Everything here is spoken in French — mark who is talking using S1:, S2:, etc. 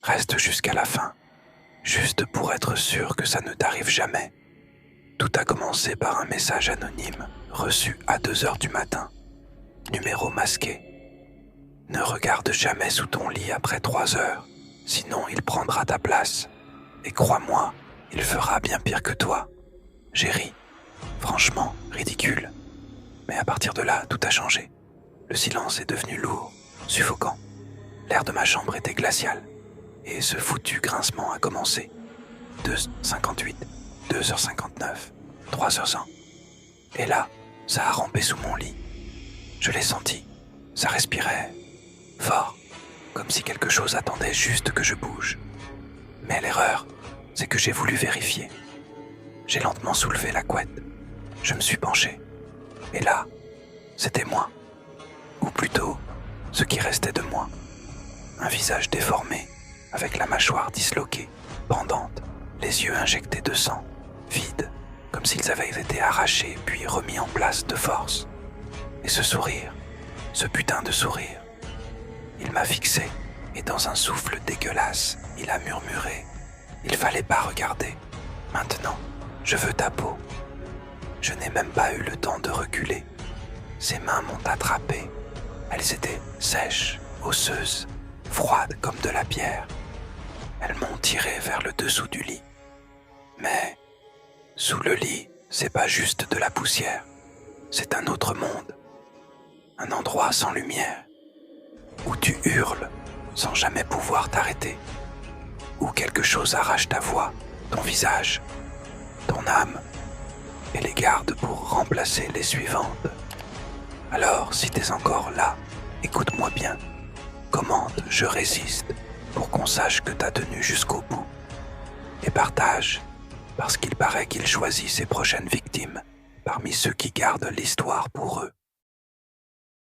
S1: Reste jusqu'à la fin, juste pour être sûr que ça ne t'arrive jamais. Tout a commencé par un message anonyme reçu à 2 heures du matin. Numéro masqué. Ne regarde jamais sous ton lit après 3 heures, sinon il prendra ta place. Et crois-moi, il fera bien pire que toi. J'ai ri. Franchement, ridicule. Mais à partir de là, tout a changé. Le silence est devenu lourd, suffocant. L'air de ma chambre était glacial. Et ce foutu grincement a commencé. 2h58, 2h59, 3h100. Et là, ça a rampé sous mon lit. Je l'ai senti. Ça respirait fort, comme si quelque chose attendait juste que je bouge. Mais l'erreur, c'est que j'ai voulu vérifier. J'ai lentement soulevé la couette. Je me suis penché. Et là, c'était moi. Ou plutôt, ce qui restait de moi. Un visage déformé, avec la mâchoire disloquée, pendante, les yeux injectés de sang, vides, comme s'ils avaient été arrachés puis remis en place de force. Et ce sourire, ce putain de sourire, il m'a fixé, et dans un souffle dégueulasse, il a murmuré « Il fallait pas regarder. Maintenant, je veux ta peau. » Je n'ai même pas eu le temps de reculer. Ses mains m'ont attrapé. Elles étaient sèches, osseuses, froides comme de la pierre. Elles m'ont tiré vers le dessous du lit. Mais sous le lit, c'est pas juste de la poussière. C'est un autre monde. Un endroit sans lumière. Où tu hurles sans jamais pouvoir t'arrêter. Où quelque chose arrache ta voix, ton visage, ton âme, et les garde pour remplacer les suivantes. Alors, si t'es encore là, écoute-moi bien. Commente, je résiste, pour qu'on sache que t'as tenu jusqu'au bout. Et partage, parce qu'il paraît qu'il choisit ses prochaines victimes parmi ceux qui gardent l'histoire pour eux.